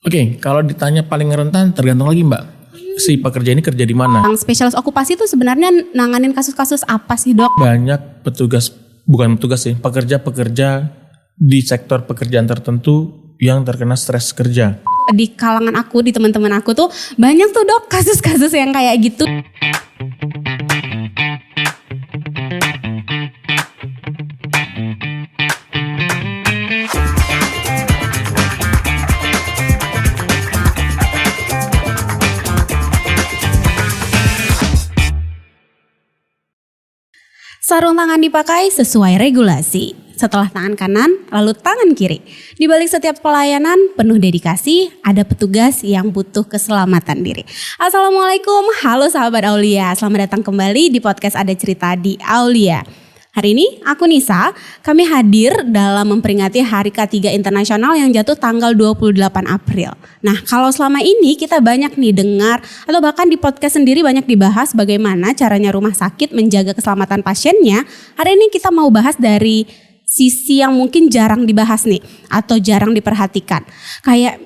Oke, kalau ditanya paling rentan tergantung lagi Mbak. Si pekerja ini kerja di mana? Yang spesialis okupasi itu sebenarnya nanganin kasus-kasus apa sih dok? Banyak petugas, bukan petugas sih, pekerja-pekerja di sektor pekerjaan tertentu yang terkena stres kerja. Di kalangan aku, di teman-teman aku tuh banyak tuh dok kasus-kasus yang kayak gitu. Sarung tangan dipakai sesuai regulasi. Setelah tangan kanan, lalu tangan kiri. Di balik setiap pelayanan penuh dedikasi, ada petugas yang butuh keselamatan diri. Assalamualaikum, halo sahabat Aulia. Selamat datang kembali di podcast Ada Cerita di Aulia. Hari ini aku Nisa, kami hadir dalam memperingati Hari K3 Internasional yang jatuh tanggal 28 April. Nah, kalau selama ini kita banyak nih dengar atau bahkan di podcast sendiri banyak dibahas bagaimana caranya rumah sakit menjaga keselamatan pasiennya. Hari ini kita mau bahas dari sisi yang mungkin jarang dibahas nih atau jarang diperhatikan. Kayak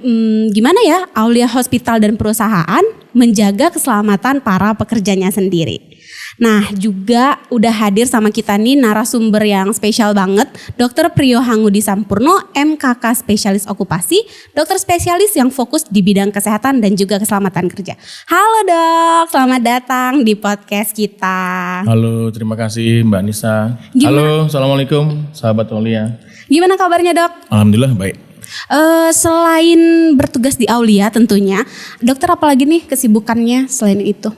gimana ya Aulia Hospital dan perusahaan menjaga keselamatan para pekerjanya sendiri. Nah juga udah hadir sama kita nih narasumber yang spesial banget, Dr. Priyo Hangudi Sampurno, MKK Spesialis Okupasi, dokter spesialis yang fokus di bidang kesehatan dan juga keselamatan kerja. Halo dok, selamat datang di podcast kita. Halo, terima kasih Mbak Nisa. Gimana? Halo, Assalamualaikum sahabat Aulia. Gimana kabarnya dok? Alhamdulillah baik. Selain bertugas di Aulia tentunya, dokter apalagi nih kesibukannya selain itu?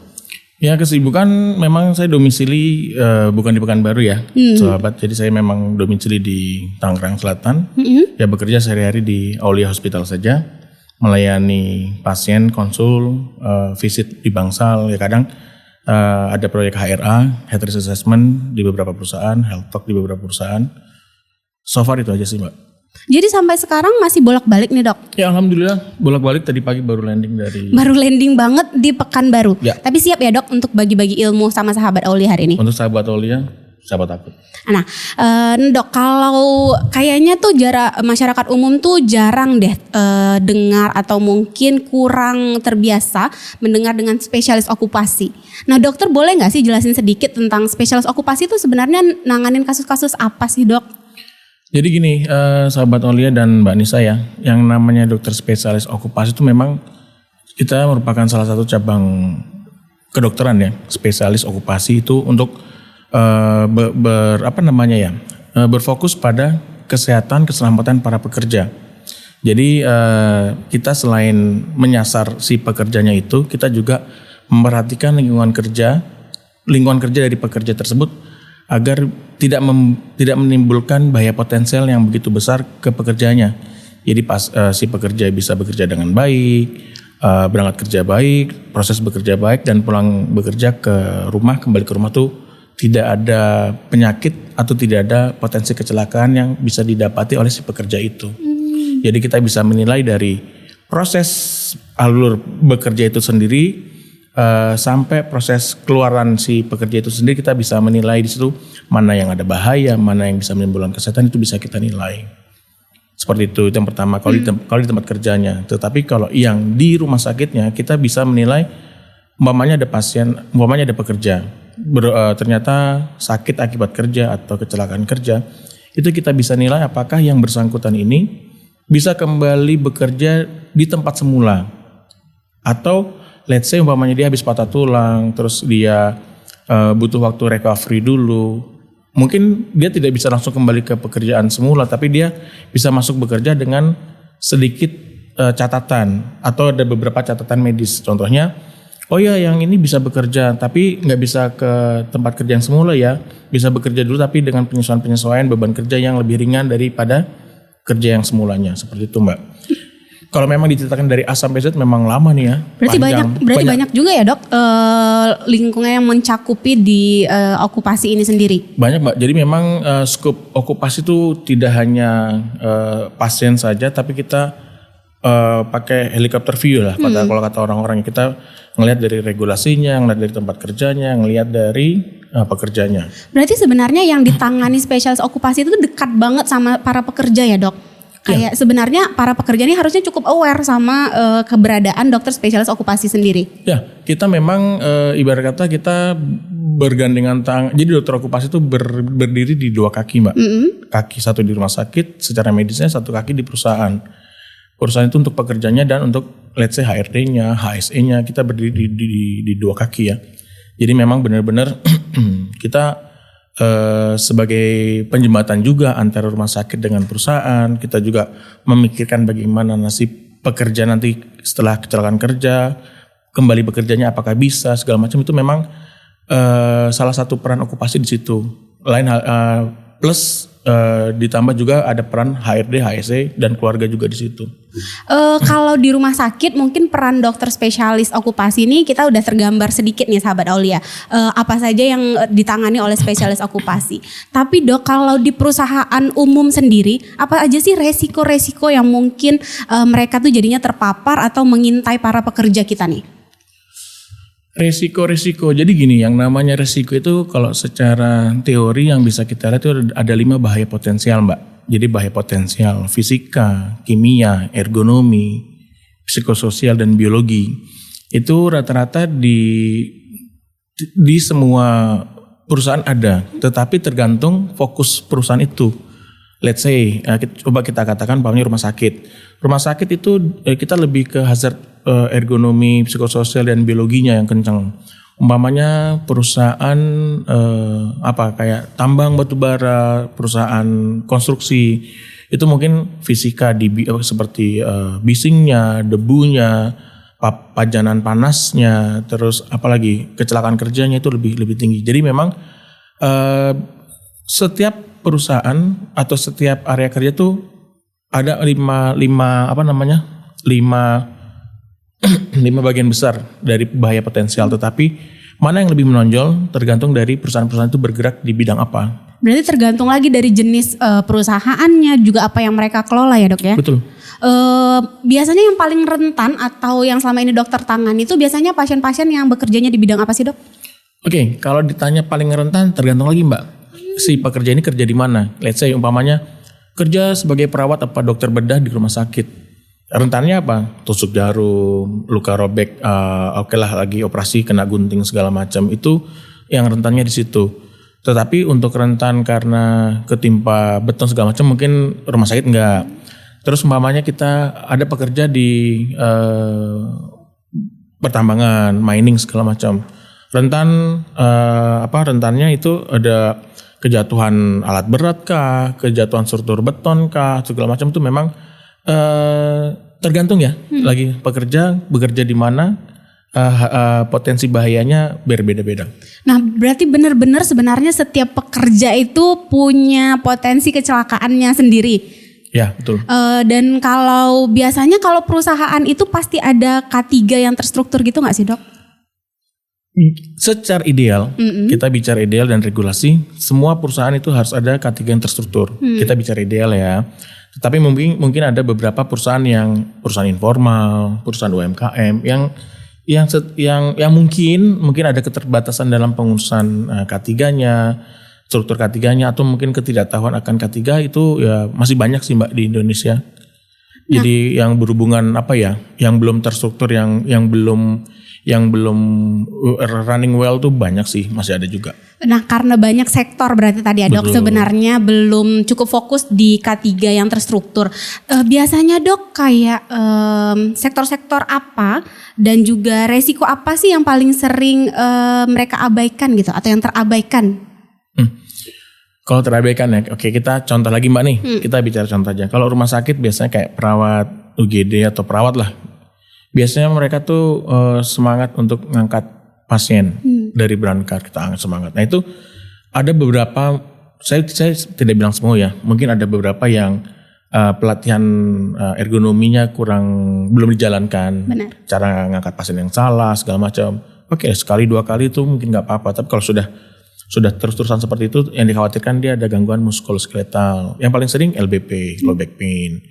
Ya kesibukan memang saya domisili bukan di Pekanbaru ya sahabat. Jadi saya memang domisili di Tangerang Selatan. Ya bekerja sehari-hari di Aulia Hospital saja. Melayani pasien, konsul, visit di Bangsal. Ya kadang ada proyek HRA, Health Risk Assessment di beberapa perusahaan, Health Talk di beberapa perusahaan. So far itu aja sih Mbak. Jadi sampai sekarang masih bolak-balik nih dok? Ya alhamdulillah bolak-balik, tadi pagi baru landing dari... Baru landing banget di Pekanbaru. Ya. Tapi siap ya dok untuk bagi-bagi ilmu sama sahabat Aulia hari ini? Untuk sahabat Aulia, sahabat aku. Nah dok, kalau kayaknya tuh masyarakat umum tuh jarang deh dengar atau mungkin kurang terbiasa mendengar dengan spesialis okupasi. Nah dokter boleh gak sih jelasin sedikit tentang spesialis okupasi itu sebenarnya nanganin kasus-kasus apa sih dok? Jadi gini, sahabat Aulia dan Mbak Nisa ya, yang namanya dokter spesialis okupasi itu memang kita merupakan salah satu cabang kedokteran ya, spesialis okupasi itu untuk berfokus pada kesehatan keselamatan para pekerja. Jadi kita selain menyasar si pekerjanya itu, kita juga memperhatikan lingkungan kerja dari pekerja tersebut agar tidak menimbulkan bahaya potensial yang begitu besar ke pekerjanya. Jadi si pekerja bisa bekerja dengan baik, berangkat kerja baik, proses bekerja baik, dan pulang bekerja kembali ke rumah tuh tidak ada penyakit atau tidak ada potensi kecelakaan yang bisa didapati oleh si pekerja itu. Jadi kita bisa menilai dari proses alur bekerja itu sendiri sampai proses keluaran si pekerja itu sendiri, kita bisa menilai di situ mana yang ada bahaya, mana yang bisa menimbulkan kesehatan, itu bisa kita nilai. Seperti itu yang pertama kalau di tempat kerjanya. Tetapi kalau yang di rumah sakitnya, kita bisa menilai umpamanya ada pekerja ternyata sakit akibat kerja atau kecelakaan kerja, itu kita bisa nilai apakah yang bersangkutan ini bisa kembali bekerja di tempat semula, atau let's say umpamanya dia habis patah tulang, terus dia butuh waktu recovery dulu. Mungkin dia tidak bisa langsung kembali ke pekerjaan semula, tapi dia bisa masuk bekerja dengan sedikit catatan atau ada beberapa catatan medis. Contohnya, oh ya yang ini bisa bekerja tapi nggak bisa ke tempat kerja yang semula ya. Bisa bekerja dulu tapi dengan penyesuaian beban kerja yang lebih ringan daripada kerja yang semulanya. Seperti itu Mbak. Kalau memang diceritakan dari A sampai Z memang lama nih ya. Berarti banyak juga ya dok lingkungan yang mencakupi di okupasi ini sendiri. Banyak Mbak. Jadi memang skop okupasi itu tidak hanya pasien saja, tapi kita pakai helikopter view lah. Kalau kata orang-orang, kita ngelihat dari regulasinya, ngelihat dari tempat kerjanya, ngelihat dari pekerjanya. Berarti sebenarnya yang ditangani spesialis okupasi itu dekat banget sama para pekerja ya dok? Kayak sebenarnya para pekerja ini harusnya cukup aware sama keberadaan dokter spesialis okupasi sendiri. Ya, kita memang ibarat kata kita bergandengan tangan. Jadi dokter okupasi itu berdiri di dua kaki, Mbak. Kaki satu di rumah sakit secara medisnya, satu kaki di perusahaan. Perusahaan itu untuk pekerjanya dan untuk let's say HRD-nya, HSE-nya kita berdiri di dua kaki ya. Jadi memang benar-benar kita sebagai penjembatan juga antara rumah sakit dengan perusahaan. Kita juga memikirkan bagaimana nasib pekerja nanti setelah kecelakaan kerja, kembali bekerjanya apakah bisa, segala macam itu memang salah satu peran okupasi di situ. Lain hal plus ditambah juga ada peran HRD, HSE dan keluarga juga di situ. Kalau di rumah sakit mungkin peran dokter spesialis okupasi ini kita udah tergambar sedikit nih sahabat Aulia. Apa saja yang ditangani oleh spesialis okupasi. Tapi Dok, kalau di perusahaan umum sendiri apa aja sih resiko-resiko yang mungkin mereka tuh jadinya terpapar atau mengintai para pekerja kita nih? Resiko. Jadi gini, yang namanya resiko itu kalau secara teori yang bisa kita lihat itu ada 5 bahaya potensial, Mbak. Jadi bahaya potensial fisika, kimia, ergonomi, psikososial dan biologi. Itu rata-rata di semua perusahaan ada, tetapi tergantung fokus perusahaan itu. Let's say, coba kita katakan umpamanya rumah sakit. Rumah sakit itu kita lebih ke hazard ergonomi, psikososial dan biologinya yang kencang. Umpamanya perusahaan kayak tambang batubara, perusahaan konstruksi, itu mungkin fisika seperti bisingnya, debunya, pajanan panasnya, terus apalagi kecelakaan kerjanya itu lebih tinggi. Jadi memang setiap perusahaan atau setiap area kerja tuh ada lima bagian besar dari bahaya potensial, tetapi mana yang lebih menonjol tergantung dari perusahaan-perusahaan itu bergerak di bidang apa. Berarti tergantung lagi dari jenis perusahaannya juga apa yang mereka kelola ya Dok ya? Betul. Biasanya yang paling rentan atau yang selama ini dokter tangani itu biasanya pasien-pasien yang bekerjanya di bidang apa sih Dok? Oke, kalau ditanya paling rentan tergantung lagi Mbak. Si pekerja ini kerja di mana? Let's say umpamanya kerja sebagai perawat apa dokter bedah di rumah sakit. Rentannya apa? Tusuk jarum, luka robek, lagi operasi kena gunting segala macam. Itu yang rentannya di situ. Tetapi untuk rentan karena ketimpa beton segala macam mungkin rumah sakit enggak. Terus umpamanya kita ada pekerja di pertambangan, mining segala macam. Rentannya itu ada kejatuhan alat berat kah, kejatuhan struktur beton kah, segala macam itu memang tergantung ya. Lagi bekerja di mana, potensi bahayanya berbeda-beda. Nah, berarti benar-benar sebenarnya setiap pekerja itu punya potensi kecelakaannya sendiri. Ya, betul. Dan biasanya kalau perusahaan itu pasti ada K3 yang terstruktur gitu nggak sih Dok? Secara ideal, kita bicara ideal dan regulasi, semua perusahaan itu harus ada K3 yang terstruktur. Kita bicara ideal ya. Tetapi mungkin ada beberapa perusahaan informal, perusahaan UMKM yang mungkin ada keterbatasan dalam pengurusan K3-nya, struktur K3-nya atau mungkin ketidaktahuan akan K3 itu ya masih banyak sih Mbak di Indonesia. Jadi yang berhubungan yang belum terstruktur, yang belum running well tuh banyak sih, masih ada juga. Nah, karena banyak sektor berarti tadi ya Dok, sebenarnya belum cukup fokus di K3 yang terstruktur. Biasanya Dok kayak sektor-sektor apa dan juga resiko apa sih yang paling sering mereka abaikan gitu atau yang terabaikan? Kalau terabaikan ya, oke kita contoh lagi Mbak nih, kita bicara contoh aja. Kalau rumah sakit biasanya kayak perawat UGD atau perawat lah. Biasanya mereka tuh semangat untuk ngangkat pasien dari berangkar, kita angkat semangat. Nah itu ada beberapa, saya tidak bilang semua ya, mungkin ada beberapa yang pelatihan ergonominya belum dijalankan. Benar. Cara ngangkat pasien yang salah segala macam. Oke, sekali 2 kali itu mungkin nggak apa-apa, tapi kalau sudah terus-terusan seperti itu, yang dikhawatirkan dia ada gangguan muskuloskeletal. Yang paling sering LBP, low back pain.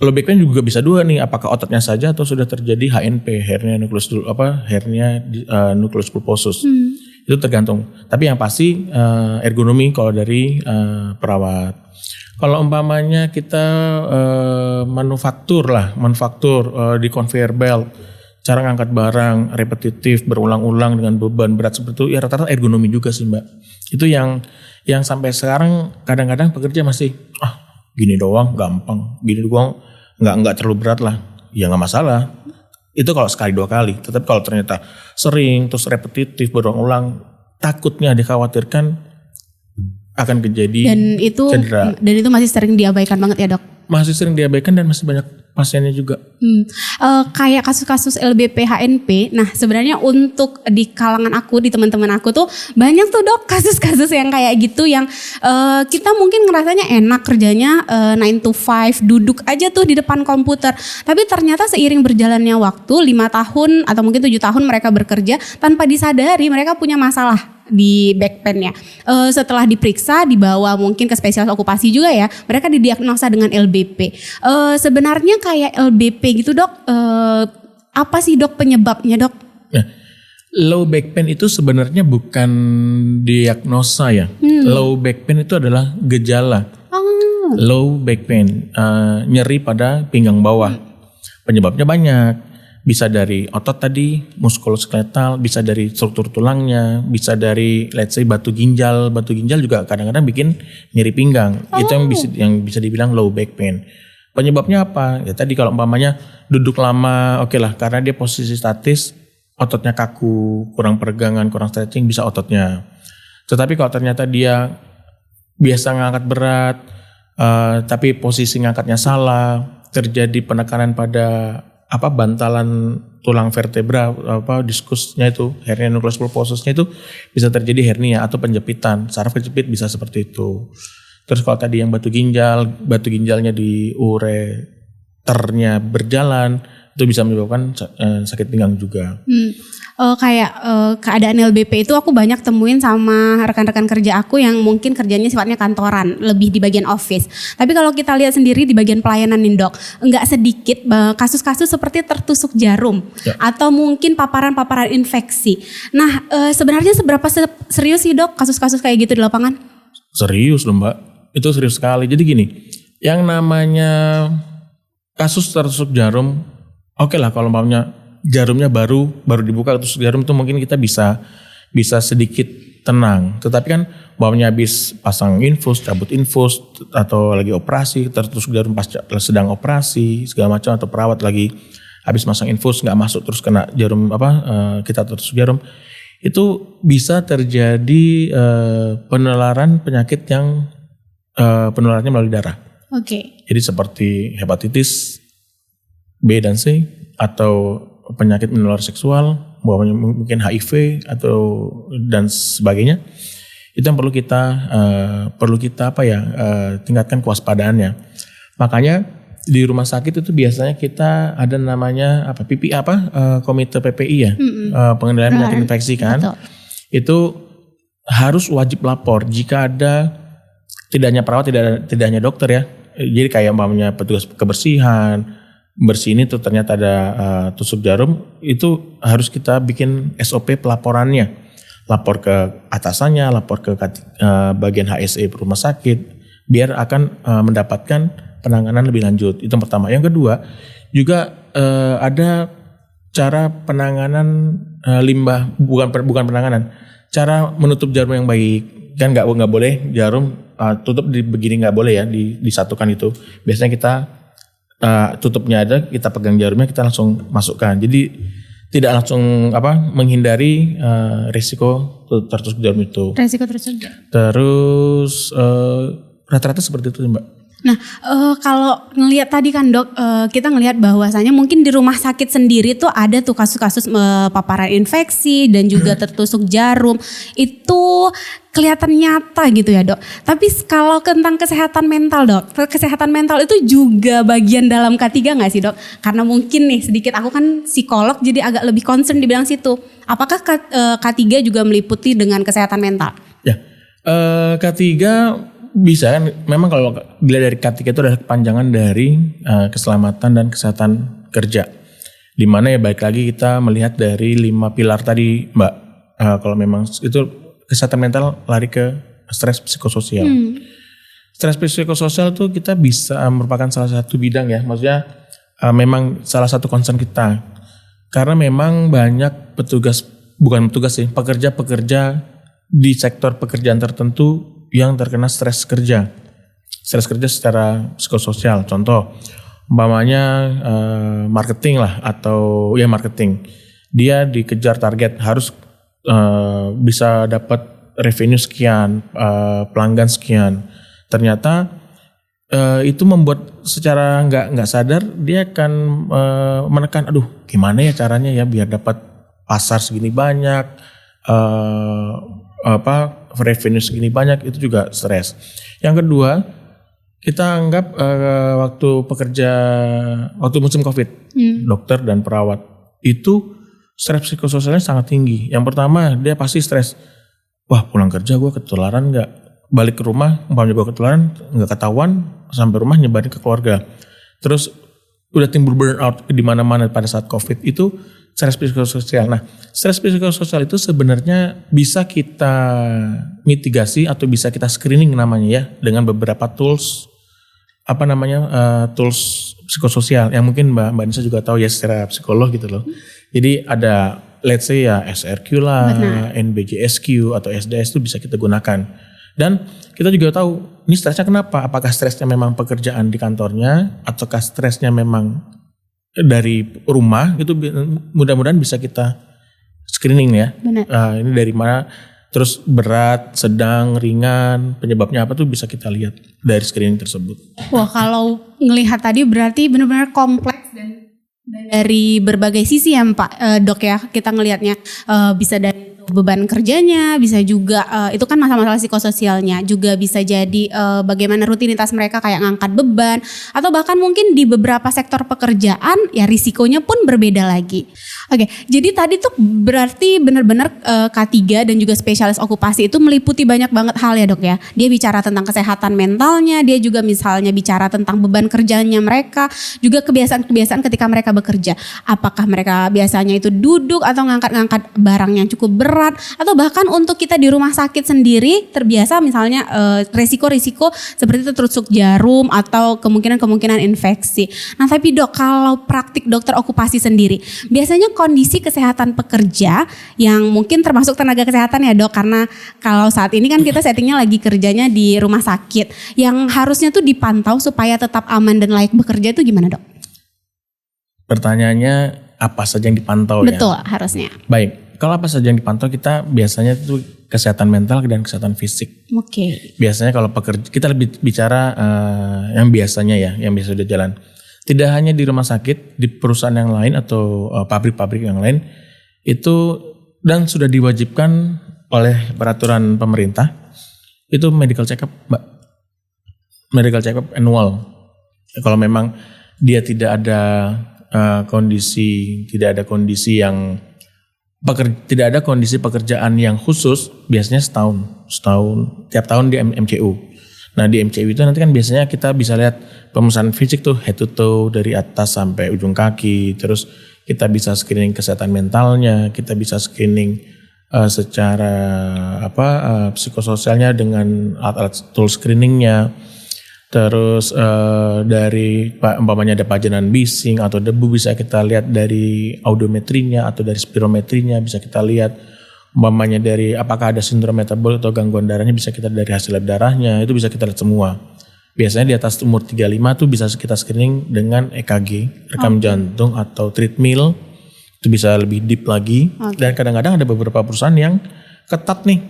Low back pain juga bisa 2 nih, apakah ototnya saja atau sudah terjadi HNP, hernia nucleus pulposus. Itu tergantung. Tapi yang pasti ergonomi kalau dari perawat. Kalau umpamanya kita manufaktur di conveyor belt, cara ngangkat barang repetitif berulang-ulang dengan beban berat seperti itu, ya rata-rata ergonomi juga sih Mbak. Itu yang sampai sekarang kadang-kadang pekerja masih gini doang gampang, gini doang nggak terlalu berat lah, ya nggak masalah. Itu kalau sekali 2 kali. Tetapi kalau ternyata sering terus repetitif berulang-ulang, takutnya dikhawatirkan akan kejadian cedera. Dan itu masih sering diabaikan banget ya dok? Masih sering diabaikan dan masih banyak pasiennya juga. Kayak kasus-kasus LBP HNP, nah sebenarnya untuk di kalangan aku, di teman-teman aku tuh banyak tuh dok kasus-kasus yang kayak gitu yang kita mungkin ngerasanya enak kerjanya 9 to 5 duduk aja tuh di depan komputer, tapi ternyata seiring berjalannya waktu 5 tahun atau mungkin 7 tahun mereka bekerja tanpa disadari mereka punya masalah di back pain-nya. Setelah diperiksa, dibawa mungkin ke spesialis okupasi juga ya, mereka didiagnosa dengan LBP. Sebenarnya kayak LBP gitu dok, apa sih dok penyebabnya dok? Nah, low back pain itu sebenarnya bukan diagnosa ya. Low back pain itu adalah gejala. Low back pain, nyeri pada pinggang bawah. Penyebabnya banyak. Bisa dari otot tadi, muskuloskeletal, bisa dari struktur tulangnya, bisa dari let's say batu ginjal. Batu ginjal juga kadang-kadang bikin nyeri pinggang. Itu yang bisa dibilang low back pain. Penyebabnya apa? Ya tadi kalau umpamanya duduk lama, oke lah, karena dia posisi statis, ototnya kaku, kurang peregangan, kurang stretching, bisa ototnya. Tetapi kalau ternyata dia biasa ngangkat berat, tapi posisi ngangkatnya salah, terjadi penekanan pada bantalan tulang vertebra, diskusnya itu, hernia nucleus pulposusnya itu bisa terjadi hernia atau penjepitan. Saraf kejepit bisa seperti itu. Terus kalau tadi yang batu ginjalnya di ureternya berjalan, itu bisa menyebabkan sakit pinggang juga. Keadaan LBP itu aku banyak temuin sama rekan-rekan kerja aku yang mungkin kerjanya sifatnya kantoran, lebih di bagian office. Tapi kalau kita lihat sendiri di bagian pelayanan nih dok, enggak sedikit kasus-kasus seperti tertusuk jarum atau mungkin paparan-paparan infeksi. Nah, sebenarnya seberapa serius sih dok kasus-kasus kayak gitu di lapangan? Serius loh Mbak, itu serius sekali. Jadi gini, yang namanya kasus tertusuk jarum, oke lah kalau umpamanya jarumnya baru dibuka terus jarum itu mungkin kita bisa sedikit tenang. Tetapi kan umpamanya habis pasang infus, cabut infus, atau lagi operasi tertusuk jarum pas sedang operasi segala macam, atau perawat lagi habis masang infus nggak masuk terus kena jarum kita tertusuk jarum, itu bisa terjadi penularan penyakit yang penularannya melalui darah. Oke. Jadi seperti hepatitis B dan C, atau penyakit menular seksual, mungkin HIV atau dan sebagainya. Itu yang perlu kita tingkatkan kewaspadaannya. Makanya di rumah sakit itu biasanya kita ada namanya komite PPI ya, pengendalian penyakit infeksi kan. Betul. Itu harus wajib lapor jika ada, tidak hanya perawat, tidak hanya dokter ya. Jadi kayak umpamanya petugas kebersihan, bersih ini tuh ternyata ada tusuk jarum, itu harus kita bikin SOP pelaporannya. Lapor ke atasannya, lapor ke bagian HSE rumah sakit, biar akan mendapatkan penanganan lebih lanjut. Itu yang pertama. Yang kedua, juga ada cara penanganan limbah, bukan penanganan, cara menutup jarum yang baik. Kan nggak boleh jarum tutup begini, nggak boleh ya disatukan itu. Biasanya kita tutupnya ada, kita pegang jarumnya, kita langsung masukkan. Jadi tidak langsung menghindari risiko tertusuk jarum itu. Risiko tertusuk. Terus rata-rata seperti itu Mbak. Nah, kalau ngelihat tadi kan dok, kita ngelihat bahwasanya mungkin di rumah sakit sendiri tuh ada tuh kasus-kasus paparan infeksi dan juga tertusuk jarum. Itu kelihatan nyata gitu ya dok. Tapi kalau tentang kesehatan mental dok, kesehatan mental itu juga bagian dalam K3 gak sih dok? Karena mungkin nih sedikit, aku kan psikolog jadi agak lebih concern di bidang situ. Apakah K3 juga meliputi dengan kesehatan mental? Ya, K3 bisa kan, memang kalau bila dari K3 itu adalah kepanjangan dari keselamatan dan kesehatan kerja. Dimana ya baik lagi kita melihat dari 5 pilar tadi Mbak. kalau memang itu kesehatan mental lari ke stres psikososial. Stres psikososial tuh kita bisa merupakan salah satu bidang ya, maksudnya memang salah satu concern kita. Karena memang banyak pekerja-pekerja di sektor pekerjaan tertentu yang terkena stres kerja. Stres kerja secara psikososial. Contoh, umpamanya marketing lah atau ya marketing. Dia dikejar target harus bisa dapat revenue sekian, pelanggan sekian. Ternyata itu membuat secara nggak sadar dia akan menekan, aduh gimana ya caranya ya biar dapat pasar segini banyak, revenue segini banyak, itu juga stres. Yang kedua, kita anggap waktu musim COVID, dokter dan perawat itu stres psikososialnya sangat tinggi. Yang pertama dia pasti stres, wah pulang kerja gue ketularan nggak, balik ke rumah umpamanya gue ketularan nggak ketahuan, sampai rumah nyebarin ke keluarga. Terus udah timbul burnout di mana-mana pada saat COVID, itu stres psikososial. Nah, stres psikososial itu sebenarnya bisa kita mitigasi atau bisa kita screening namanya ya, dengan beberapa tools tools psikososial yang mungkin Mbak Nisa juga tahu ya secara psikolog gitu loh. Jadi ada let's say ya SRQ lah, NBJSQ atau SDS itu bisa kita gunakan. Dan kita juga tahu ini stresnya kenapa? Apakah stresnya memang pekerjaan di kantornya ataukah stresnya memang dari rumah, gitu mudah-mudahan bisa kita screening ya. Ini dari mana, terus berat, sedang, ringan, penyebabnya apa tuh bisa kita lihat dari screening tersebut. Wah, kalau ngelihat tadi berarti benar-benar kompleks dan dari berbagai sisi ya Pak Dok ya, kita ngelihatnya bisa dari beban kerjanya, bisa juga itu kan masalah-masalah psikososialnya, juga bisa jadi bagaimana rutinitas mereka kayak ngangkat beban, atau bahkan mungkin di beberapa sektor pekerjaan ya risikonya pun berbeda lagi. Oke, jadi tadi tuh berarti benar-benar K3 dan juga spesialis okupasi itu meliputi banyak banget hal ya Dok ya. Dia bicara tentang kesehatan mentalnya, dia juga misalnya bicara tentang beban kerjanya mereka, juga kebiasaan-kebiasaan ketika mereka bekerja. Apakah mereka biasanya itu duduk atau ngangkat-ngangkat barang yang cukup berat, atau bahkan untuk kita di rumah sakit sendiri terbiasa misalnya resiko-risiko seperti itu tertusuk jarum atau kemungkinan infeksi. Nah tapi Dok, kalau praktik dokter okupasi sendiri, biasanya kondisi kesehatan pekerja yang mungkin termasuk tenaga kesehatan ya Dok, karena kalau saat ini kan kita settingnya lagi kerjanya di rumah sakit, yang harusnya tuh dipantau supaya tetap aman dan layak bekerja itu gimana Dok? Pertanyaannya apa saja yang dipantau? Betul, ya? Harusnya. Baik, kalau apa saja yang dipantau, kita biasanya itu kesehatan mental dan kesehatan fisik. Oke. Biasanya kalau pekerja, kita lebih bicara yang biasanya ya, yang biasa udah jalan. Tidak hanya di rumah sakit, di perusahaan yang lain atau pabrik-pabrik yang lain itu, dan sudah diwajibkan oleh peraturan pemerintah itu medical check up, Mbak. Medical check up annual. Kalau memang dia tidak ada kondisi pekerjaan yang khusus, biasanya setahun tiap tahun di MCU. Nah di MCU itu nanti kan biasanya kita bisa lihat pemeriksaan fisik tuh head to toe dari atas sampai ujung kaki. Terus kita bisa screening kesehatan mentalnya, kita bisa screening secara psikososialnya dengan alat-alat tool screeningnya. Terus dari umpamanya ada pajanan bising atau debu bisa kita lihat dari audiometrinya atau dari spirometrinya, bisa kita lihat umpamanya dari apakah ada sindrom metabolik atau gangguan darahnya, bisa kita dari hasil lab darahnya, itu bisa kita lihat semua. Biasanya di atas umur 35 tuh bisa kita screening dengan EKG, rekam jantung atau treadmill, itu bisa lebih deep lagi. Dan kadang-kadang ada beberapa perusahaan yang ketat nih,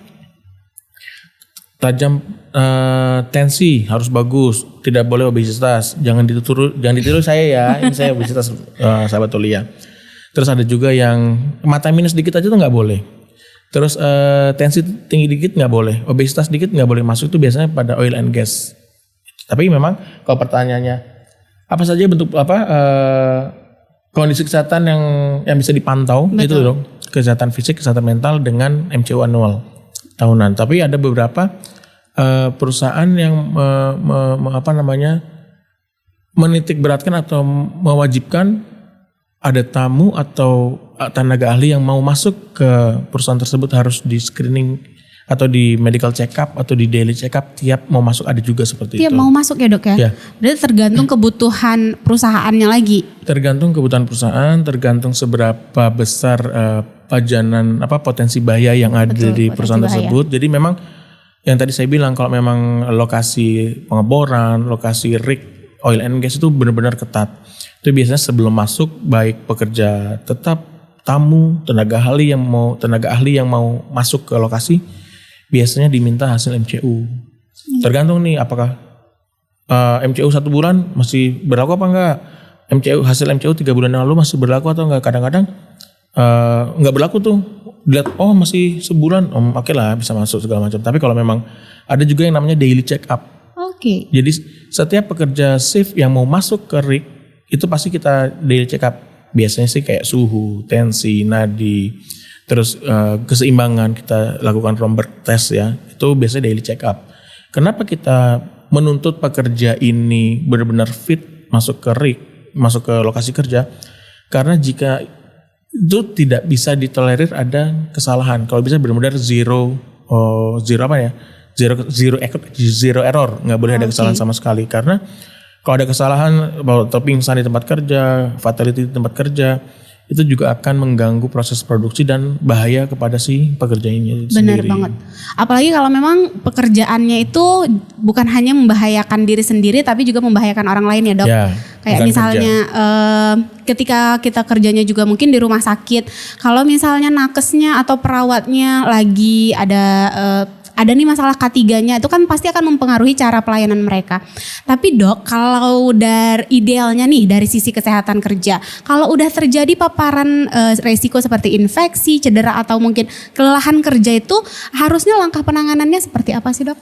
tajam tensi harus bagus, tidak boleh obesitas, jangan ditiru saya ya, ini saya obesitas sahabat Tolia. Terus ada juga yang mata minus dikit aja tuh nggak boleh. Terus tensi tinggi dikit nggak boleh, obesitas dikit nggak boleh masuk, itu biasanya pada oil and gas. Tapi memang kalau pertanyaannya apa saja bentuk kondisi kesehatan yang bisa dipantau, betul, itu dong, kesehatan fisik, kesehatan mental dengan MCU annual tahunan. Tapi ada beberapa perusahaan yang menitik beratkan atau mewajibkan ada tamu atau tenaga ahli yang mau masuk ke perusahaan tersebut harus di screening atau di medical check up atau di daily check up tiap mau masuk, ada juga seperti Tiap itu. mau masuk ya dok ya? Ya. Berarti tergantung kebutuhan perusahaannya lagi. Tergantung kebutuhan perusahaan, tergantung seberapa besar pajanan potensi bahaya yang ada Betul, di potensi perusahaan bahaya. tersebut. Jadi memang yang tadi saya bilang, kalau memang lokasi pengeboran, lokasi rig oil and gas itu benar-benar ketat. Itu biasanya sebelum masuk, baik pekerja tetap, tamu, tenaga ahli yang mau masuk ke lokasi biasanya diminta hasil MCU. Tergantung nih apakah MCU 1 bulan masih berlaku apa enggak. Hasil MCU 3 bulan yang lalu masih berlaku atau enggak. Kadang-kadang enggak berlaku tuh. Dilihat masih sebulan, oke lah bisa masuk segala macam. Tapi kalau memang ada juga yang namanya daily check up. Oke. Jadi setiap pekerja shift yang mau masuk ke rig itu pasti kita daily check up. Biasanya sih kayak suhu, tensi, nadi, terus keseimbangan kita lakukan Romberg test ya. Itu biasanya daily check up. Kenapa kita menuntut pekerja ini benar-benar fit masuk ke rig, masuk ke lokasi kerja? Karena jika itu tidak bisa ditolerir ada kesalahan. Kalau bisa benar-benar zero error, nggak boleh ada kesalahan sama sekali. Karena kalau ada kesalahan atau pingsan di tempat kerja, fatality di tempat kerja, itu juga akan mengganggu proses produksi dan bahaya kepada si pekerjanya Benar sendiri. banget. Apalagi kalau memang pekerjaannya itu bukan hanya membahayakan diri sendiri tapi juga membahayakan orang lain ya dok. Ya, Kayak misalnya ketika kita kerjanya juga mungkin di rumah sakit, kalau misalnya nakesnya atau perawatnya lagi ada nih masalah K3-nya, itu kan pasti akan mempengaruhi cara pelayanan mereka. Tapi dok, kalau idealnya nih dari sisi kesehatan kerja, kalau udah terjadi paparan resiko seperti infeksi, cedera atau mungkin kelelahan kerja itu harusnya langkah penanganannya seperti apa sih dok?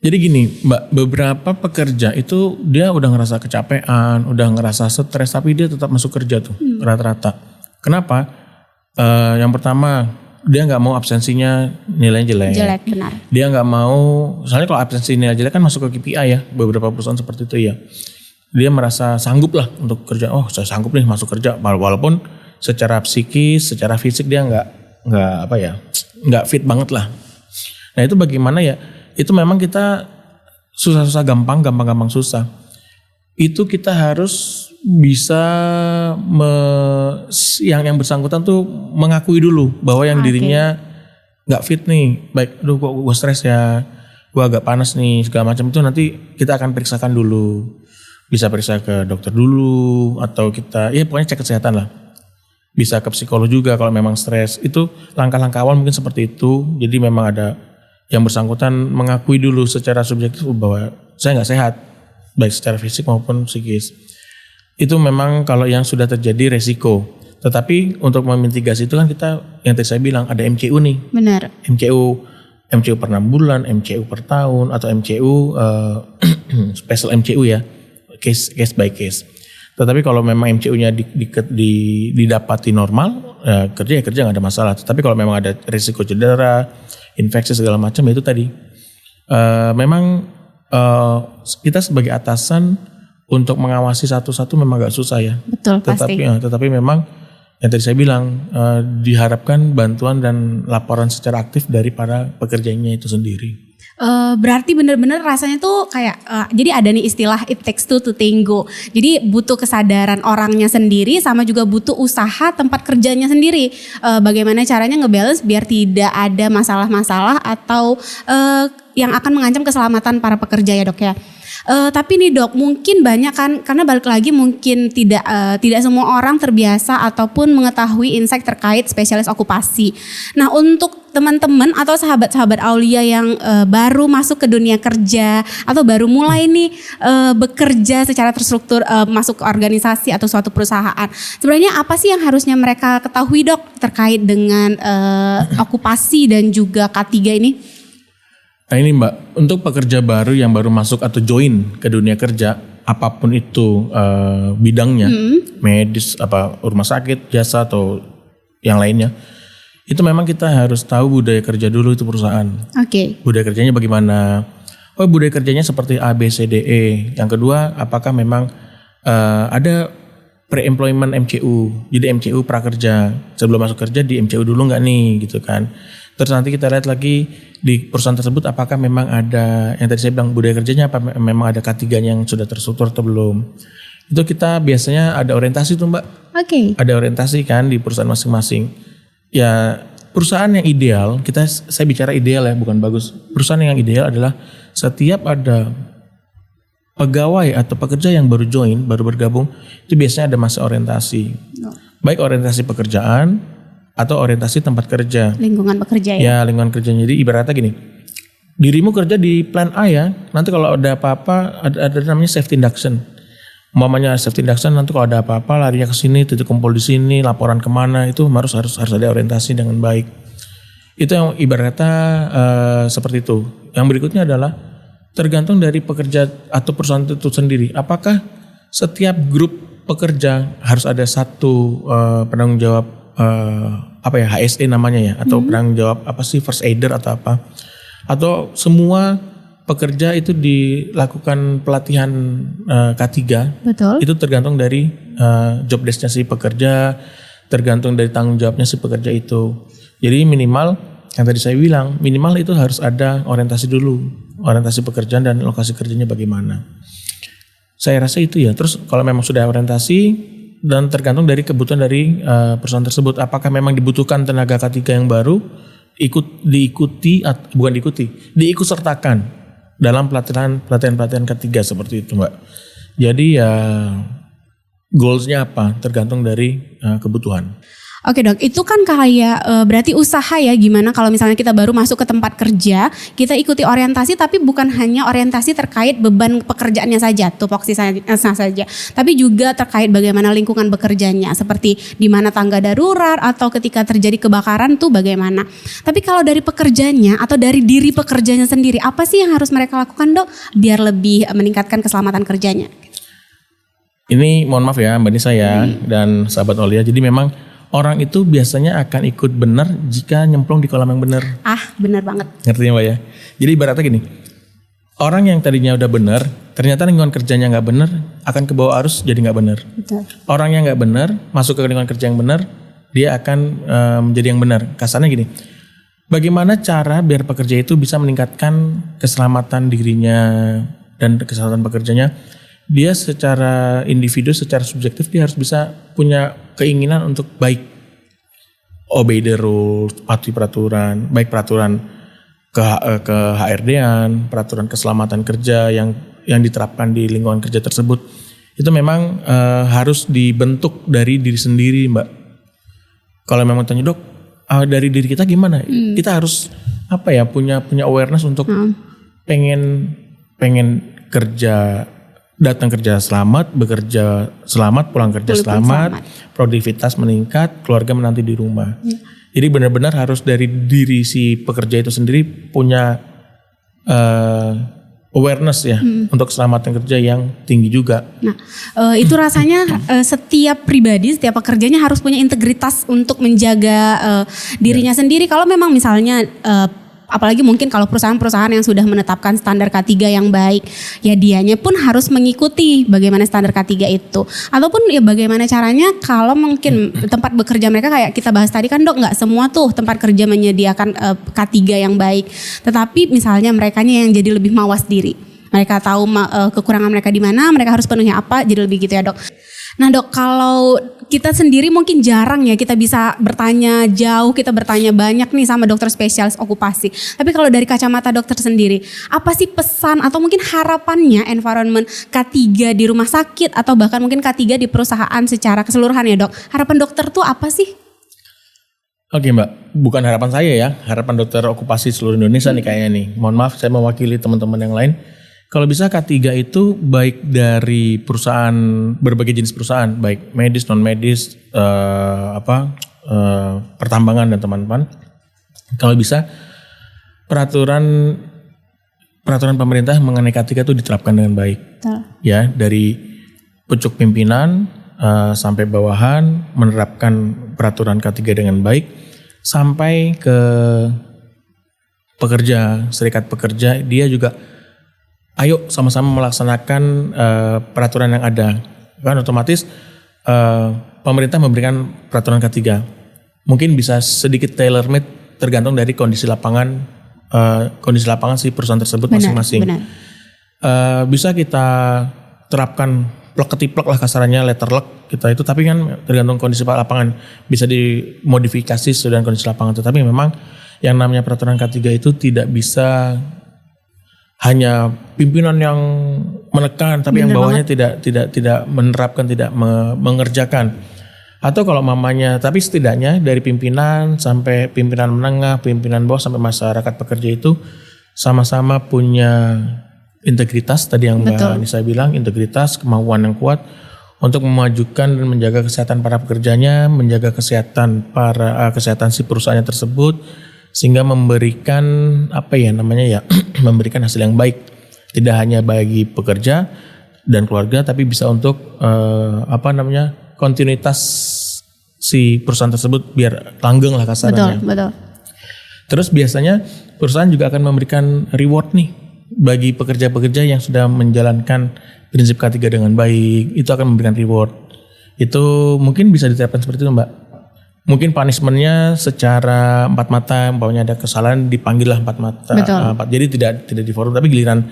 Jadi gini Mbak, beberapa pekerja itu dia udah ngerasa kecapean, udah ngerasa stres, tapi dia tetap masuk kerja tuh rata-rata. Kenapa? Yang pertama, dia nggak mau absensinya nilainya jelek. Jelek, benar. Dia nggak mau, soalnya kalau absensi nilai jelek kan masuk ke KPI ya, beberapa perusahaan seperti itu ya. Dia merasa sanggup lah untuk kerja. Oh, saya sanggup nih masuk kerja, walaupun secara psikis, secara fisik dia nggak fit banget lah. Nah itu bagaimana ya? Itu memang kita susah-susah gampang susah. Itu kita harus bisa yang bersangkutan tuh mengakui dulu bahwa yang dirinya nggak fit nih. Baik, aduh kok gue stres ya, gue agak panas nih segala macam, itu nanti kita akan periksakan dulu. Bisa periksa ke dokter dulu atau kita pokoknya cek kesehatan lah. Bisa ke psikolog juga kalau memang stres. Itu langkah-langkah awal mungkin seperti itu. Jadi memang ada yang bersangkutan mengakui dulu secara subjektif bahwa saya nggak sehat, baik secara fisik maupun psikis. Itu memang kalau yang sudah terjadi resiko. Tetapi untuk memitigasi itu kan kita, yang tadi saya bilang ada MCU nih. Benar. MCU per 6 bulan, MCU per tahun, atau MCU special MCU ya, case by case. Tetapi kalau memang MCU-nya didapati normal, kerja nggak ada masalah. Tetapi kalau memang ada risiko cedera, infeksi segala macam, itu tadi memang kita sebagai atasan untuk mengawasi satu-satu memang agak susah ya. Betul, pasti. Tetapi memang yang tadi saya bilang diharapkan bantuan dan laporan secara aktif dari para pekerjanya itu sendiri. Berarti benar-benar rasanya tuh kayak jadi ada nih istilah it takes two to tango. Jadi butuh kesadaran orangnya sendiri sama juga butuh usaha tempat kerjanya sendiri. Bagaimana caranya ngebalance biar tidak ada masalah-masalah atau yang akan mengancam keselamatan para pekerja ya dok ya. Tapi nih dok, mungkin banyak kan, karena balik lagi mungkin tidak semua orang terbiasa ataupun mengetahui insight terkait spesialis okupasi. Nah untuk teman-teman atau sahabat-sahabat Aulia yang baru masuk ke dunia kerja atau baru mulai nih bekerja secara terstruktur masuk ke organisasi atau suatu perusahaan, sebenarnya apa sih yang harusnya mereka ketahui dok terkait dengan okupasi dan juga K3 ini? Nah ini Mbak, untuk pekerja baru yang baru masuk atau join ke dunia kerja, apapun itu bidangnya, medis, rumah sakit, jasa atau yang lainnya, itu memang kita harus tahu budaya kerja dulu itu perusahaan. Oke. Budaya kerjanya bagaimana? Oh budaya kerjanya seperti A, B, C, D, E. Yang kedua, apakah memang ada pre-employment MCU. Jadi MCU prakerja. Sebelum masuk kerja di MCU dulu nggak nih gitu kan. Terus nanti kita lihat lagi di perusahaan tersebut apakah memang ada yang tadi saya bilang budaya kerjanya, apa memang ada K3 yang sudah terstruktur atau belum. Itu kita biasanya ada orientasi tuh Mbak. Oke. Ada orientasi kan di perusahaan masing-masing. Ya perusahaan yang ideal, saya bicara ideal ya bukan bagus. Perusahaan yang ideal adalah setiap ada pegawai atau pekerja yang baru join, baru bergabung, itu biasanya ada masa orientasi. Baik orientasi pekerjaan atau orientasi tempat kerja. Lingkungan pekerja ya. Ya lingkungan kerja. Jadi ibaratnya gini, dirimu kerja di plan A ya, nanti kalau ada apa-apa ada namanya safety induction. Umpamanya safety induction, nanti kalau ada apa-apa larinya ke sini, titik kumpul di sini, laporan kemana, itu harus ada orientasi dengan baik. Itu yang ibaratnya seperti itu. Yang berikutnya adalah tergantung dari pekerja atau perusahaan itu sendiri. Apakah setiap grup pekerja harus ada satu penanggung jawab HSE namanya ya, atau penanggung jawab first aider atau apa? Atau semua pekerja itu dilakukan pelatihan K3. Betul. Itu tergantung dari job desk-nya si pekerja, tergantung dari tanggung jawabnya si pekerja itu. Jadi minimal yang tadi saya bilang, minimal itu harus ada orientasi dulu, orientasi pekerjaan dan lokasi kerjanya bagaimana. Saya rasa itu ya. Terus kalau memang sudah orientasi dan tergantung dari kebutuhan dari perusahaan tersebut, apakah memang dibutuhkan tenaga K3 yang baru, diikut sertakan dalam pelatihan K3 seperti itu Mbak. Jadi ya goalsnya apa tergantung dari kebutuhan. Oke dok, itu kan kayak berarti usaha ya, gimana kalau misalnya kita baru masuk ke tempat kerja, kita ikuti orientasi tapi bukan hanya orientasi terkait beban pekerjaannya saja, tupoksi saja, tapi juga terkait bagaimana lingkungan bekerjanya, seperti di mana tangga darurat atau ketika terjadi kebakaran tuh bagaimana. Tapi kalau dari pekerjanya atau dari diri pekerjanya sendiri, apa sih yang harus mereka lakukan dok biar lebih meningkatkan keselamatan kerjanya? Ini mohon maaf ya Mbak Nisa ya dan sahabat Olia, jadi memang orang itu biasanya akan ikut benar jika nyemplung di kolam yang benar. Benar banget. Ngerti ya Mbak ya? Jadi ibaratnya gini, orang yang tadinya udah benar, ternyata lingkungan kerjanya nggak benar, akan ke bawah arus jadi nggak benar. Betul. Orang yang nggak benar, masuk ke lingkungan kerja yang benar, dia akan menjadi yang benar. Kasarnya gini, bagaimana cara biar pekerja itu bisa meningkatkan keselamatan dirinya dan keselamatan pekerjanya? Dia secara individu, secara subjektif dia harus bisa punya keinginan untuk baik, obey the rules, patuhi peraturan, baik peraturan ke HRD-an, peraturan keselamatan kerja yang diterapkan di lingkungan kerja tersebut. Itu memang harus dibentuk dari diri sendiri Mbak. Kalau memang tanya dok, dari diri kita gimana? Kita harus punya awareness untuk pengen kerja, datang kerja selamat, bekerja selamat, pulang kerja selamat, produktivitas meningkat, keluarga menanti di rumah. Jadi benar-benar harus dari diri si pekerja itu sendiri punya awareness ya untuk keselamatan kerja yang tinggi juga. Nah, itu rasanya setiap pribadi, setiap pekerjanya harus punya integritas untuk menjaga dirinya sendiri. Kalau memang misalnya apalagi mungkin kalau perusahaan-perusahaan yang sudah menetapkan standar K3 yang baik, ya dianya pun harus mengikuti bagaimana standar K3 itu. Ataupun ya bagaimana caranya kalau mungkin tempat bekerja mereka kayak kita bahas tadi kan dok, nggak semua tuh tempat kerja menyediakan K3 yang baik. Tetapi misalnya merekanya yang jadi lebih mawas diri. Mereka tahu kekurangan mereka di mana, mereka harus penuhi apa, jadi lebih gitu ya dok. Nah dok, kalau kita sendiri mungkin jarang ya kita bisa bertanya jauh, kita bertanya banyak nih sama dokter spesialis okupasi. Tapi kalau dari kacamata dokter sendiri, apa sih pesan atau mungkin harapannya environment K3 di rumah sakit atau bahkan mungkin K3 di perusahaan secara keseluruhan ya dok? Harapan dokter tuh apa sih? Oke Mbak, bukan harapan saya ya, harapan dokter okupasi seluruh Indonesia nih kayaknya nih. Mohon maaf saya mewakili teman-teman yang lain. Kalau bisa K3 itu baik dari perusahaan, berbagai jenis perusahaan, baik medis, non medis, pertambangan dan teman-teman. Kalau bisa peraturan pemerintah mengenai K3 itu diterapkan dengan baik. Ya, dari pucuk pimpinan sampai bawahan menerapkan peraturan K3 dengan baik sampai ke pekerja, serikat pekerja, dia juga ayo sama-sama melaksanakan peraturan yang ada. Kan otomatis pemerintah memberikan peraturan K3. Mungkin bisa sedikit tailor made tergantung dari kondisi lapangan si perusahaan tersebut masing-masing. Benar. Bisa kita terapkan plek ketiplek lah kasarannya, letter luck kita itu, tapi kan tergantung kondisi lapangan, bisa dimodifikasi sesuai dengan kondisi lapangan. Tetapi memang yang namanya peraturan K3 itu tidak bisa hanya pimpinan yang menekan, tapi yang bawahnya tidak menerapkan, tidak mengerjakan. Atau kalau mamanya, tapi setidaknya dari pimpinan sampai pimpinan menengah, pimpinan bawah sampai masyarakat pekerja itu sama-sama punya integritas, tadi yang Mbak Nisa bilang, integritas, kemauan yang kuat untuk memajukan dan menjaga kesehatan para pekerjanya, menjaga kesehatan si perusahaannya tersebut, sehingga memberikan memberikan hasil yang baik, tidak hanya bagi pekerja dan keluarga, tapi bisa untuk kontinuitas si perusahaan tersebut biar langgeng lah kasarnya. Betul. Terus biasanya perusahaan juga akan memberikan reward nih bagi pekerja-pekerja yang sudah menjalankan prinsip K3 dengan baik, itu akan memberikan reward. Itu mungkin bisa diterapkan seperti itu, Mbak. Mungkin punishment-nya secara 4 mata, umpamanya ada kesalahan dipanggil lah 4 mata. Jadi tidak di forum, tapi giliran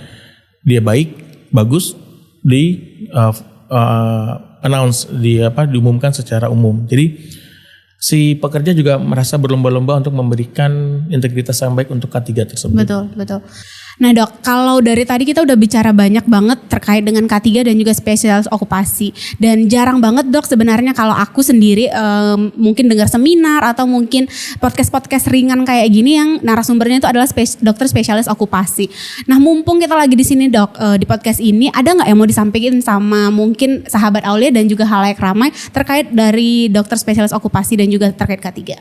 dia baik, bagus announce, diumumkan secara umum. Jadi si pekerja juga merasa berlomba-lomba untuk memberikan integritas yang baik untuk K3 tersebut. Betul. Nah Dok, kalau dari tadi kita udah bicara banyak banget terkait dengan K3 dan juga spesialis okupasi. Dan jarang banget Dok sebenarnya kalau aku sendiri mungkin dengar seminar atau mungkin podcast-podcast ringan kayak gini yang narasumbernya itu adalah dokter spesialis okupasi. Nah mumpung kita lagi di sini Dok, di podcast ini ada nggak yang mau disampaikan sama mungkin sahabat Aulia dan juga halayak ramai terkait dari dokter spesialis okupasi dan juga terkait K3?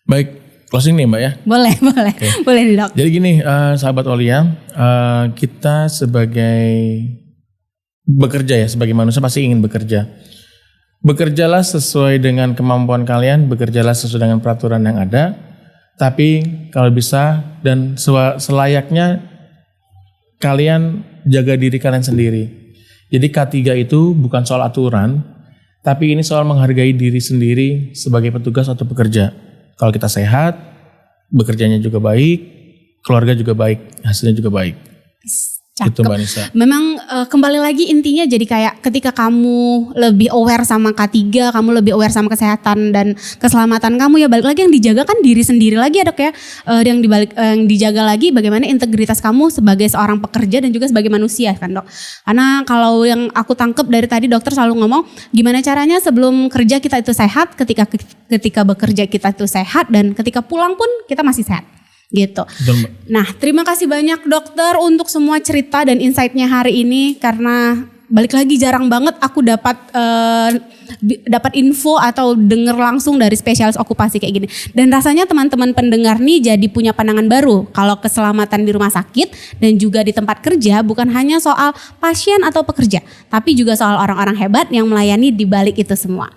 Baik. Closing nih Mbak ya? Boleh. Okay. Boleh nih Dok. Jadi gini sahabat Aulia, kita sebagai bekerja ya, sebagai manusia pasti ingin bekerja. Bekerjalah sesuai dengan kemampuan kalian, bekerjalah sesuai dengan peraturan yang ada. Tapi kalau bisa dan selayaknya kalian jaga diri kalian sendiri. Jadi K3 itu bukan soal aturan, tapi ini soal menghargai diri sendiri sebagai petugas atau pekerja. Kalau kita sehat, bekerjanya juga baik, keluarga juga baik, hasilnya juga baik. Cakep. Itu Mbak Nisa. Memang kembali lagi intinya jadi kayak ketika kamu lebih aware sama K3, kamu lebih aware sama kesehatan dan keselamatan kamu, ya balik lagi yang dijaga kan diri sendiri lagi ya Dok ya. Yang dijaga lagi bagaimana integritas kamu sebagai seorang pekerja dan juga sebagai manusia kan Dok. Karena kalau yang aku tangkep dari tadi dokter selalu ngomong gimana caranya sebelum kerja kita itu sehat, ketika bekerja kita itu sehat, dan ketika pulang pun kita masih sehat. Gitu. Nah, terima kasih banyak dokter untuk semua cerita dan insight-nya hari ini, karena balik lagi jarang banget aku dapat info atau dengar langsung dari spesialis okupasi kayak gini. Dan rasanya teman-teman pendengar nih jadi punya pandangan baru kalau keselamatan di rumah sakit dan juga di tempat kerja bukan hanya soal pasien atau pekerja, tapi juga soal orang-orang hebat yang melayani di balik itu semua.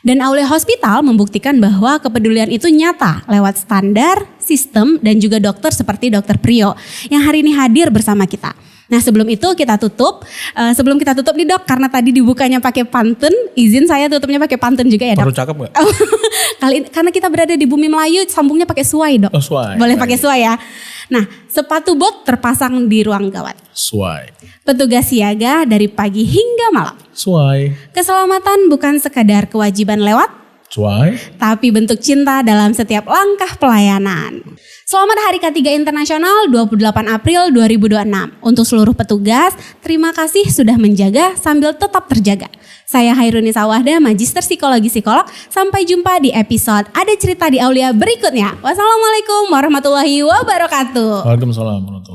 Dan Aulia Hospital membuktikan bahwa kepedulian itu nyata lewat standar, sistem, dan juga dokter seperti Dokter Priyo yang hari ini hadir bersama kita. Nah sebelum itu kita tutup, nih Dok, karena tadi dibukanya pakai pantun, izin saya tutupnya pakai pantun juga ya Dok. Perlu cakep gak? Karena kita berada di bumi Melayu, sambungnya pakai suai Dok. Oh suai. Boleh pakai suai ya. Nah sepatu bot terpasang di ruang gawat. Suai. Petugas siaga dari pagi hingga malam. Suai. Keselamatan bukan sekadar kewajiban lewat, suai, tapi bentuk cinta dalam setiap langkah pelayanan. Selamat Hari K3 Internasional 28 April 2026. Untuk seluruh petugas, terima kasih sudah menjaga sambil tetap terjaga. Saya Hairunisa Wahda, Magister Psikologi Psikolog. Sampai jumpa di episode Ada Cerita di Aulia berikutnya. Wassalamualaikum warahmatullahi wabarakatuh. Waalaikumsalam warahmatullahi wabarakatuh.